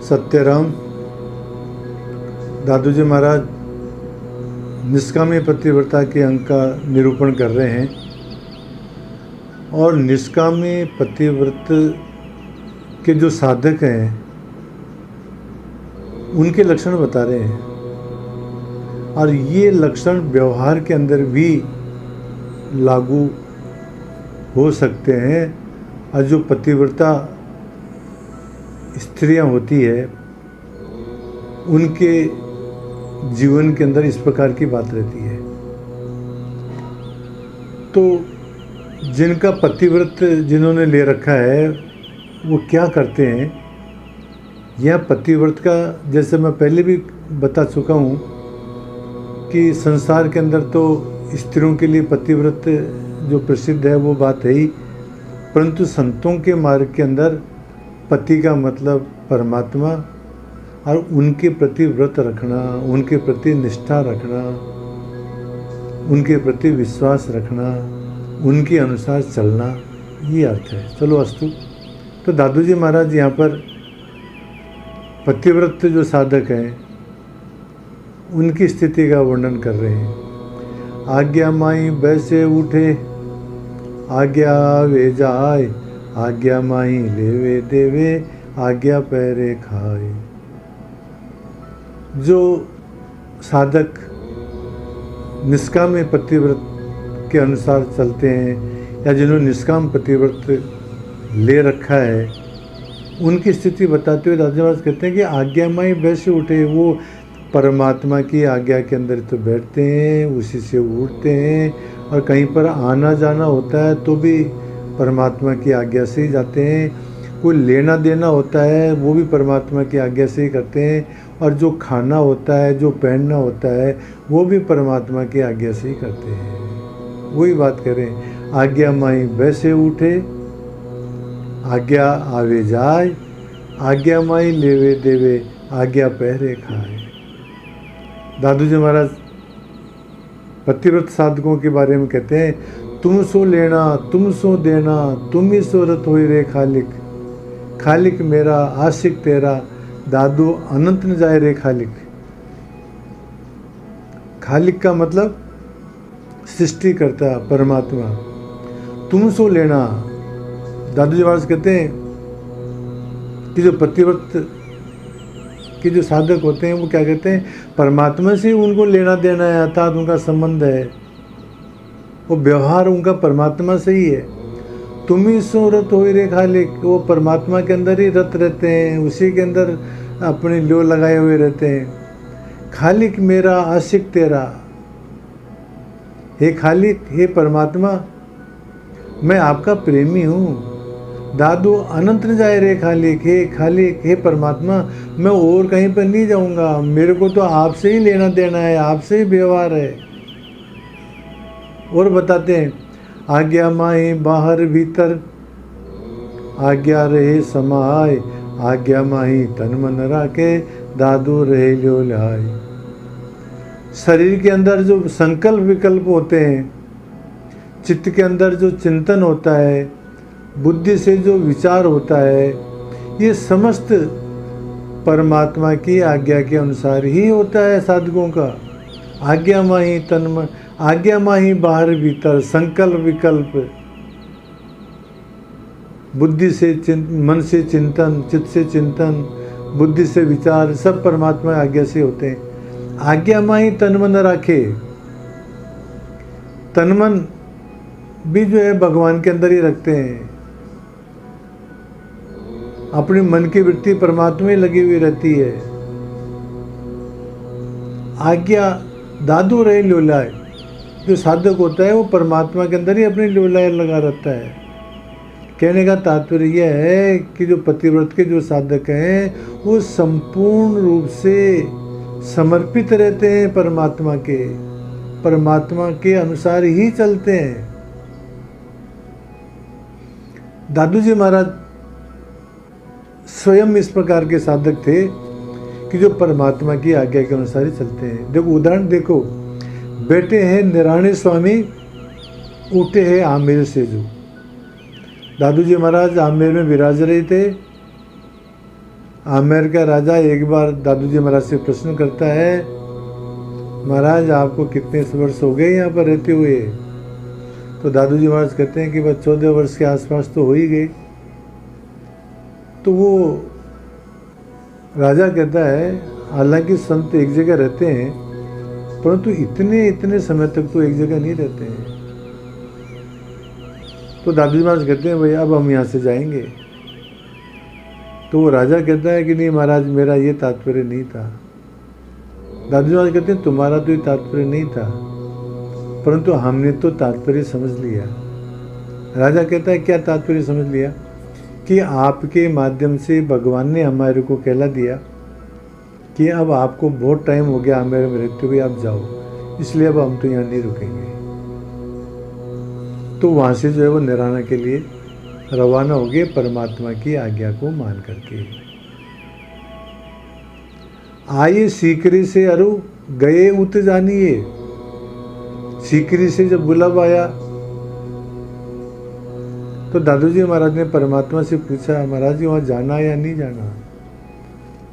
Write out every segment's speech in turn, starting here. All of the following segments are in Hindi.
सत्यराम दादू जी महाराज निष्कामी पतिव्रता के अंग का निरूपण कर रहे हैं और निष्कामी पतिव्रत के जो साधक हैं उनके लक्षण बता रहे हैं और ये लक्षण व्यवहार के अंदर भी लागू हो सकते हैं। और जो पतिव्रता स्त्रियां होती है उनके जीवन के अंदर इस प्रकार की बात रहती है। तो जिनका पतिव्रत जिन्होंने ले रखा है वो क्या करते हैं, यह पतिव्रत का जैसे मैं पहले भी बता चुका हूँ कि संसार के अंदर तो स्त्रियों के लिए पतिव्रत जो प्रसिद्ध है वो बात है ही, परंतु संतों के मार्ग के अंदर पति का मतलब परमात्मा और उनके प्रति व्रत रखना, उनके प्रति निष्ठा रखना, उनके प्रति विश्वास रखना, उनके अनुसार चलना, ये अर्थ है। चलो अस्तु। तो दादू जी महाराज यहाँ पर पतिव्रत जो साधक हैं उनकी स्थिति का वर्णन कर रहे हैं। आज्ञा माई बैसे उठे, आज्ञा आवे जाए, आज्ञा माई लेवे देवे, आज्ञा पैरे खाए। जो साधक निष्काम पतिव्रत के अनुसार चलते हैं या जिन्होंने निष्काम पतिव्रत ले रखा है उनकी स्थिति बताते हुए दादा महाराज कहते हैं कि आज्ञामयी वैसे उठे, वो परमात्मा की आज्ञा के अंदर तो बैठते हैं, उसी से उठते हैं और कहीं पर आना जाना होता है तो भी परमात्मा की आज्ञा से ही जाते हैं। कोई लेना देना होता है वो भी परमात्मा की आज्ञा से ही करते हैं और जो खाना होता है, जो पहनना होता है वो भी परमात्मा की आज्ञा से ही करते हैं। वही बात करें, आज्ञा माई वैसे उठे, आज्ञा आवे जाए, आज्ञा माई लेवे देवे, आज्ञा पहरे खाए। दादू जी महाराज पतिव्रत साधकों के बारे में कहते हैं, तुम सो लेना तुम सो देना, तुम ही सो रत होई रे खालिक, खालिक मेरा आशिक तेरा, दादू अनंत न जाए रे खालिक। खालिक का मतलब सृष्टि करता परमात्मा। तुम सो लेना, दादू जी महाराज कहते हैं कि जो पतिव्रत के जो साधक होते हैं वो क्या कहते हैं, परमात्मा से उनको लेना देना है, अर्थात उनका संबंध है, वो व्यवहार उनका परमात्मा से ही है। तुम ही सो रत हो रे खालिक, वो परमात्मा के अंदर ही रत रहते हैं, उसी के अंदर अपनी लो लगाए हुए रहते हैं। खालिक मेरा आशिक तेरा, हे खालिक हे परमात्मा मैं आपका प्रेमी हूँ। दादू अनंत न जाए रे खालिक, हे परमात्मा मैं और कहीं पर नहीं जाऊँगा, मेरे को तो आपसे ही लेना देना है, आपसे ही व्यवहार है। और बताते हैं, आज्ञा माई बाहर भीतर, आज्ञा रहे समाए, आज्ञा माही तन मन राखे, दादू रहे लो लाए। शरीर के अंदर जो संकल्प विकल्प होते हैं, चित्त के अंदर जो चिंतन होता है, बुद्धि से जो विचार होता है, ये समस्त परमात्मा की आज्ञा के अनुसार ही होता है साधकों का। आज्ञा माही तन मन, आज्ञा माही बाहर भीतर, संकल्प विकल्प, बुद्धि से मन से चिंतन, चित्त से चिंतन, बुद्धि से विचार, सब परमात्मा आज्ञा से होते हैं। आज्ञा माही तन मन रखे, तन मन भी जो है भगवान के अंदर ही रखते हैं, अपनी मन की वृत्ति परमात्मा में लगी हुई रहती है। आज्ञा दादू रहे लोलाए, जो साधक होता है वो परमात्मा के अंदर ही अपनी लोलाए लगा रहता है। कहने का तात्पर्य यह है कि जो पतिव्रत के जो साधक हैं वो संपूर्ण रूप से समर्पित रहते हैं परमात्मा के अनुसार ही चलते हैं। दादू जी महाराज स्वयं इस प्रकार के साधक थे कि जो परमात्मा की आज्ञा के अनुसार ही चलते हैं। देखो उदाहरण देखो, बेटे हैं निराणे स्वामी, उठे हैं आमेर से जो। दादू जी महाराज आमेर में विराज रहे थे आमेर का राजा एक बार दादू जी महाराज से प्रश्न करता है, महाराज आपको कितने वर्ष हो गए यहाँ पर रहते हुए? तो दादू जी महाराज कहते हैं कि बस 14 वर्ष के आसपास तो हो ही गए। तो वो राजा कहता है, हालांकि संत एक जगह रहते हैं, परंतु इतने समय तक तो एक जगह नहीं रहते हैं। तो दादू जी महाराज कहते हैं, भाई अब हम यहाँ से जाएंगे। तो वो राजा कहता है कि नहीं महाराज, मेरा ये तात्पर्य नहीं था। दादू जी महाराज कहते हैं, तुम्हारा तो ये तात्पर्य नहीं था, परंतु हमने तो तात्पर्य समझ लिया। राजा कहता है, क्या तात्पर्य समझ लिया? कि आपके माध्यम से भगवान ने हमारे को कहला दिया कि अब आपको बहुत टाइम हो गया हमारे में रहते हुए, आप जाओ, इसलिए अब हम तो यहाँ नहीं रुकेंगे। तो वहाँ से जो है वो निराना के लिए रवाना हो गए, परमात्मा की आज्ञा को मान करके। आइए सीकरी से अरु गए उत जानिए। सीकरी से जब गुलाब आया तो दादू जी महाराज ने परमात्मा से पूछा, महाराज जी वहाँ जाना या नहीं जाना?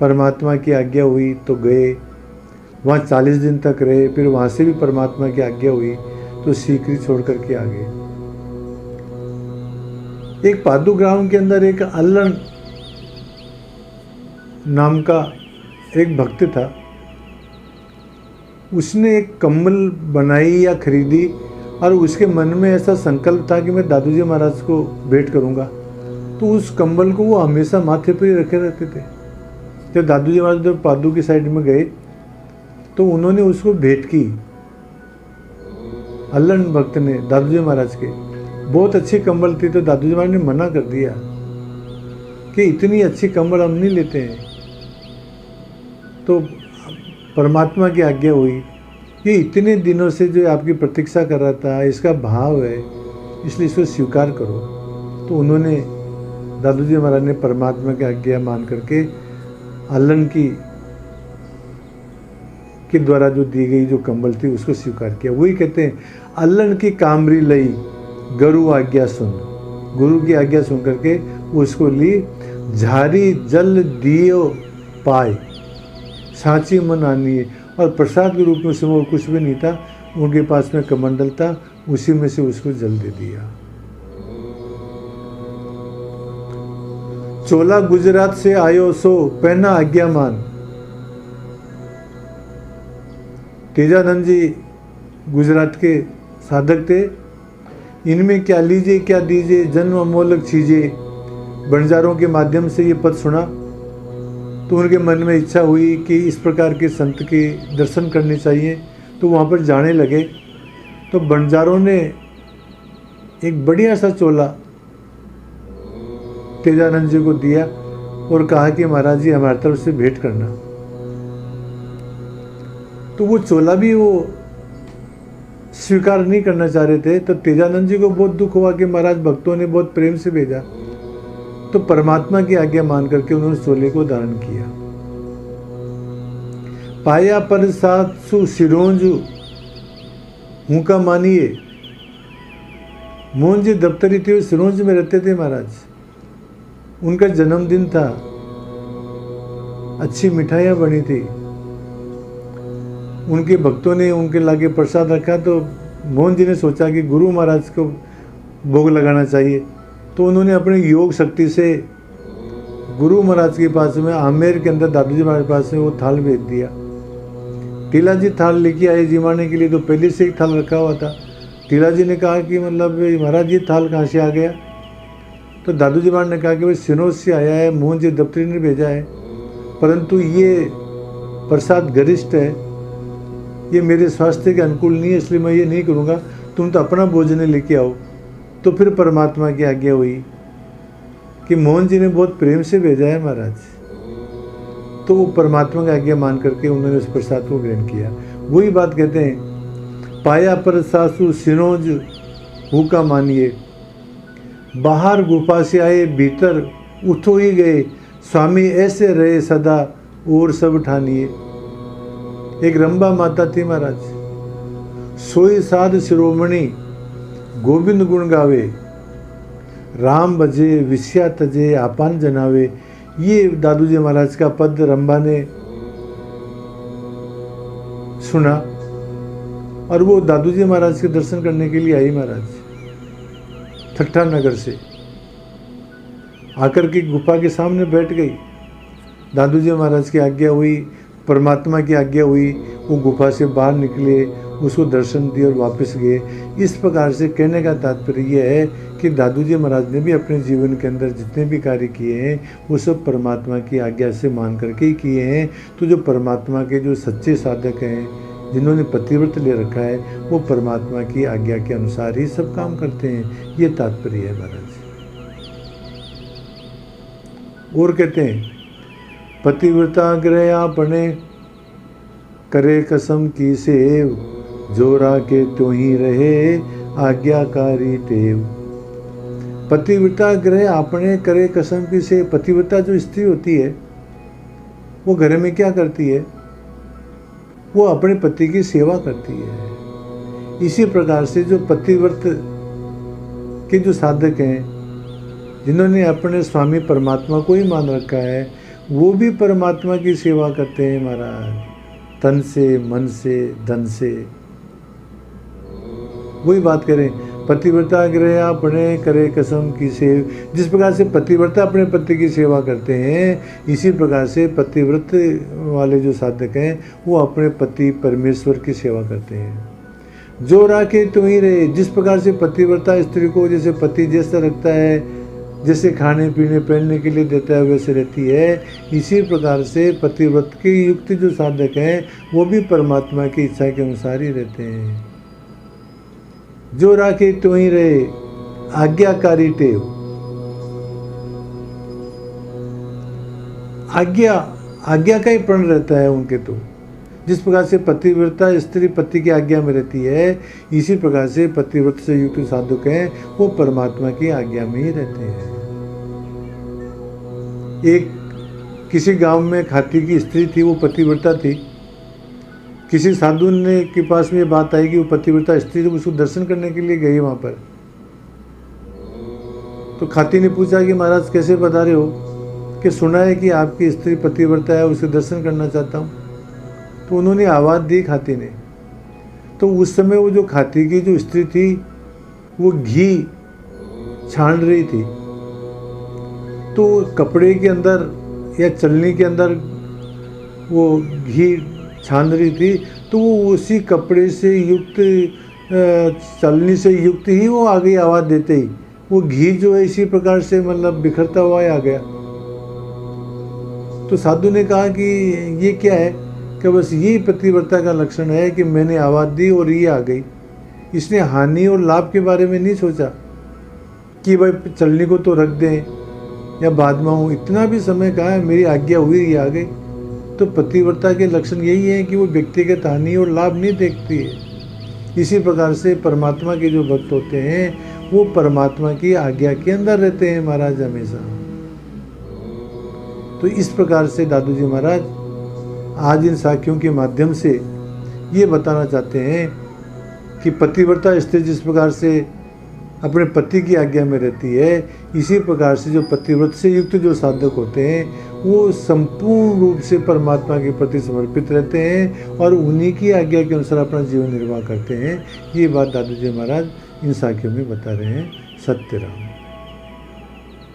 परमात्मा की आज्ञा हुई तो गए, वहाँ 40 दिन तक रहे। फिर वहाँ से भी परमात्मा की आज्ञा हुई तो सीकरी छोड़ करके आ गए। एक पादू ग्राम के अंदर एक अल्लन नाम का एक भक्त था। उसने एक कम्बल बनाई या खरीदी और उसके मन में ऐसा संकल्प था कि मैं दादू जी महाराज को भेंट करूंगा। तो उस कम्बल को वो हमेशा माथे पर ही रखे रहते थे। जब दादू जी महाराज जब पादू की साइड में गए तो उन्होंने उसको भेंट की। अल्लन भक्त ने दादू जी महाराज के बहुत अच्छी कंबल थी। तो दादू जी महाराज ने मना कर दिया कि इतनी अच्छी कंबल हम नहीं लेते हैं। तो परमात्मा की आज्ञा हुई, ये इतने दिनों से जो आपकी प्रतीक्षा कर रहा था, इसका भाव है, इसलिए इसको स्वीकार करो। तो उन्होंने दादू जी महाराज ने परमात्मा की आज्ञा मान करके अल्लन के द्वारा जो दी गई जो कंबल थी उसको स्वीकार किया। वही कहते हैं, अल्लन की कामरी लई गुरु आज्ञा सुन। गुरु की आज्ञा सुन करके उसको ली। झारी जल दियो पाए सांची मन आनी। और प्रसाद के रूप में उसमें और कुछ भी नहीं था, उनके पास में कमंडल था, उसी में से उसको जल दे दिया। चोला गुजरात से आयो सो पहना आज्ञा मान। तेजानंद जी गुजरात के साधक थे। इनमें क्या लीजिए क्या दीजिए, जन्म अमोलक चीजें, बंजारों के माध्यम से ये पद सुना तो उनके मन में इच्छा हुई कि इस प्रकार के संत के दर्शन करने चाहिए। तो वहाँ पर जाने लगे। तो बंजारों ने एक बढ़िया सा चोला तेजानंद जी को दिया और कहा कि महाराज जी हमारी तरफ से भेंट करना। तो वो चोला भी वो स्वीकार नहीं करना चाह रहे थे। तो तेजानंद जी को बहुत दुख हुआ कि महाराज भक्तों ने बहुत प्रेम से भेजा। तो परमात्मा की आज्ञा मान करके उन्होंने चोले को धारण किया। पाया पर सासु सिरोंज हुका मानिए। मोहन जी दफ्तरी थे, सिरोंज में रहते थे महाराज। उनका जन्मदिन था, अच्छी मिठाइयाँ बनी थी। उनके भक्तों ने उनके लागे प्रसाद रखा। तो मोहन जी ने सोचा कि गुरु महाराज को भोग लगाना चाहिए। तो उन्होंने अपनी योग शक्ति से गुरु महाराज के पास में आमेर के अंदर दादू जी महाराज के पास में वो थाल भेज दिया। टीला जी थाल लेके आए जिमाने के लिए। तो पहले से एक थाल रखा हुआ था। टीला जी ने कहा कि मतलब महाराज ये थाल कहाँ से आ गया? तो दादू जी महाराज ने कहा कि भाई सिनोज से आया है, मोहन जी दफ्तरी ने भेजा है, परंतु ये प्रसाद गरिष्ठ है, ये मेरे स्वास्थ्य के अनुकूल नहीं है, इसलिए मैं ये नहीं करूँगा, तुम तो अपना भोजन लेके आओ। तो फिर परमात्मा की आज्ञा हुई कि मोहन जी ने बहुत प्रेम से भेजा है महाराज। तो वो परमात्मा की आज्ञा मान करके उन्होंने उस प्रसाद को ग्रहण किया। वही बात कहते हैं, पाया पर सासु सिनोज हुका मानिए। बाहर गुफा से आए भीतर उठो ही गए, स्वामी ऐसे रहे सदा और सब ठानिए। एक रंबा माता थी महाराज। सोई साध शिरोमणि गोविंद गुण गावे, राम भजे विस्या तजे आपान जनावे। ये दादू जी महाराज का पद रंभा ने सुना और वो दादू जी महाराज के दर्शन करने के लिए आई महाराज ठट्ठा नगर से आकर के गुफा के सामने बैठ गई। दादू जी महाराज की आज्ञा हुई, परमात्मा की आज्ञा हुई, वो गुफा से बाहर निकले, उसको दर्शन दिए और वापस गए। इस प्रकार से कहने का तात्पर्य यह है कि दादू जी महाराज ने भी अपने जीवन के अंदर जितने भी कार्य किए हैं वो सब परमात्मा की आज्ञा से मान करके ही किए हैं। तो जो परमात्मा के जो सच्चे साधक हैं, जिन्होंने पतिव्रत ले रखा है, वो परमात्मा की आज्ञा के अनुसार ही सब काम करते हैं। ये तात्पर्य है महाराज। और कहते हैं पतिव्रता ग्रह आपने करे कसम की सेव, जो राखे त्यों ही रहे आज्ञाकारी टेव। पतिव्रता ग्रह आपने करे कसम की सेव। पतिव्रता जो स्त्री होती है वो घर में क्या करती है? वो अपने पति की सेवा करती है। इसी प्रकार से जो पतिव्रत के जो साधक हैं, जिन्होंने अपने स्वामी परमात्मा को ही मान रखा है, वो भी परमात्मा की सेवा करते हैं महाराज, तन से, मन से, धन से। वही बात करें, पतिव्रता ग्रह आपने करे कसम की सेव। जिस प्रकार से पतिव्रता अपने पति की सेवा करते हैं, इसी प्रकार से पतिव्रत वाले जो साधक हैं वो अपने पति परमेश्वर की सेवा करते हैं। जो राखे तो ही रहे। जिस प्रकार से पतिव्रता स्त्री को जैसे पति जैसा रखता है, जैसे खाने पीने पहनने के लिए देता है, वैसे रहती है। इसी प्रकार से पतिव्रत के युक्त जो साधक हैं वो भी परमात्मा की इच्छा के अनुसार ही रहते हैं। जो राखे तो ही रहे आज्ञाकारी टेव। आज्ञा का ही प्रण रहता है उनके। तो जिस प्रकार से पतिव्रता स्त्री पति की आज्ञा में रहती है, इसी प्रकार से पतिव्रत से युक्त साधक हैं वो परमात्मा की आज्ञा में ही रहते हैं। एक किसी गांव में खाती की स्त्री थी, वो पतिव्रता थी। किसी साधु ने के पास में ये बात आई कि वो पतिव्रता स्त्री थी, उसको दर्शन करने के लिए गई वहाँ पर। तो खाती ने पूछा कि महाराज कैसे बता रहे हो, कि सुना है कि आपकी स्त्री पतिव्रता है, उसके दर्शन करना चाहता हूँ। तो उन्होंने आवाज़ दी खाती ने। तो उस समय वो जो खाती की जो स्त्री थी वो घी छान रही थी। तो कपड़े के अंदर या चलनी के अंदर वो घी छान रही थी, तो वो उसी कपड़े से युक्त चलनी से युक्त ही वो आ गई। आवाज़ देते ही वो घी जो है इसी प्रकार से मतलब बिखरता हुआ आ गया। तो साधु ने कहा कि ये क्या है, कि बस यही पतिव्रता का लक्षण है कि मैंने आवाज़ दी और ये आ गई। इसने हानि और लाभ के बारे में नहीं सोचा कि भाई चलनी को तो रख दें या बाद में हूँ, इतना भी समय कहाँ है, मेरी आज्ञा हुई, ये आ गई। तो पतिव्रता के लक्षण यही है कि वो व्यक्तिगत हानि और लाभ नहीं देखती है। इसी प्रकार से परमात्मा के जो भक्त होते हैं वो परमात्मा की आज्ञा के अंदर रहते हैं महाराज हमेशा। तो इस प्रकार से दादू जी महाराज आज इन साखियों के माध्यम से ये बताना चाहते हैं कि पतिव्रता स्त्री जिस प्रकार से अपने पति की आज्ञा में रहती है, इसी प्रकार से जो पतिव्रत से युक्त जो साधक होते हैं वो संपूर्ण रूप से परमात्मा के प्रति समर्पित रहते हैं और उन्हीं की आज्ञा के अनुसार अपना जीवन निर्वाह करते हैं। ये बात दादू जी महाराज इन साखियों में बता रहे हैं। सत्य राम।